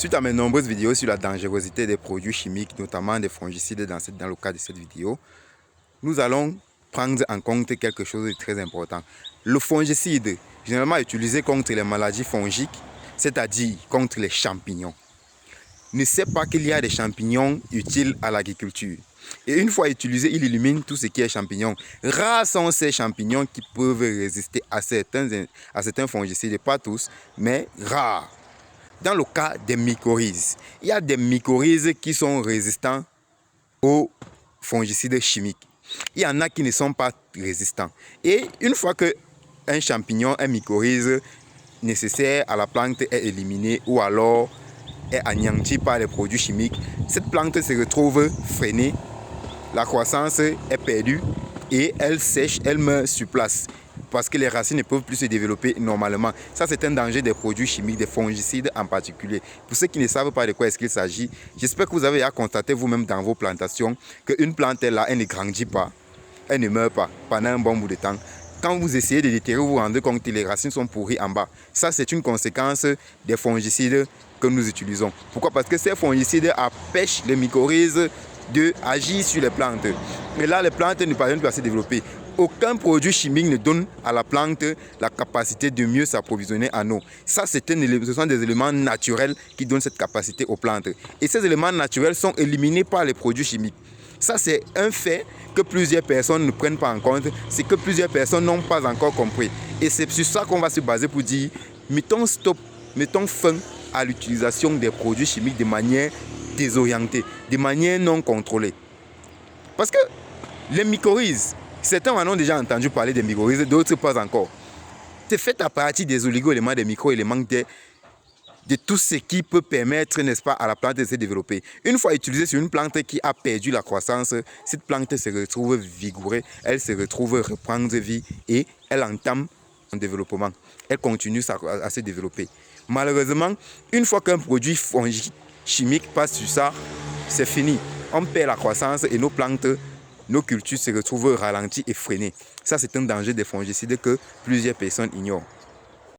Suite à mes nombreuses vidéos sur la dangerosité des produits chimiques, notamment des fongicides dans le cas de cette vidéo, nous allons prendre en compte quelque chose de très important. Le fongicide, généralement utilisé contre les maladies fongiques, c'est-à-dire contre les champignons, ne sait pas qu'il y a des champignons utiles à l'agriculture. Et une fois utilisé, il élimine tout ce qui est champignons. Rares sont ces champignons qui peuvent résister à certains fongicides, pas tous, mais rares. Dans le cas des mycorhizes, il y a des mycorhizes qui sont résistants aux fongicides chimiques. Il y en a qui ne sont pas résistants. Et une fois qu'un champignon, un mycorhize nécessaire à la plante est éliminé ou alors est anéanti par les produits chimiques, cette plante se retrouve freinée, la croissance est perdue et elle sèche, elle meurt sur place parce que les racines ne peuvent plus se développer normalement. Ça, c'est un danger des produits chimiques, des fongicides en particulier. Pour ceux qui ne savent pas de quoi est-ce qu'il s'agit, j'espère que vous avez à constater vous-même dans vos plantations qu'une plante est là, elle ne grandit pas, elle ne meurt pas pendant un bon bout de temps. Quand vous essayez de déterrer, vous vous rendez compte que les racines sont pourries en bas. Ça, c'est une conséquence des fongicides que nous utilisons. Pourquoi? Parce que ces fongicides empêchent les mycorhizes d'agir sur les plantes. Et là, les plantes ne parviennent plus à se développer. Aucun produit chimique ne donne à la plante la capacité de mieux s'approvisionner en eau. Ça, ce sont des éléments naturels qui donnent cette capacité aux plantes. Et ces éléments naturels sont éliminés par les produits chimiques. Ça, c'est un fait que plusieurs personnes ne prennent pas en compte. C'est que plusieurs personnes n'ont pas encore compris. Et c'est sur ça qu'on va se baser pour dire, mettons stop, mettons fin à l'utilisation des produits chimiques de manière désorientée, de manière non contrôlée. Parce que les mycorhizes, certains en ont déjà entendu parler des mycorhizes, d'autres pas encore. C'est fait à partir des oligo-éléments, des micro-éléments, de tout ce qui peut permettre, n'est-ce pas, à la plante de se développer. Une fois utilisée sur une plante qui a perdu la croissance, cette plante se retrouve vigourée, elle se retrouve reprendre vie et elle entame son développement. Elle continue à se développer. Malheureusement, une fois qu'un produit fongique chimique passe sur ça, c'est fini. On perd la croissance et nos plantes, nos cultures se retrouvent ralenties et freinées. Ça, c'est un danger des fongicides que plusieurs personnes ignorent.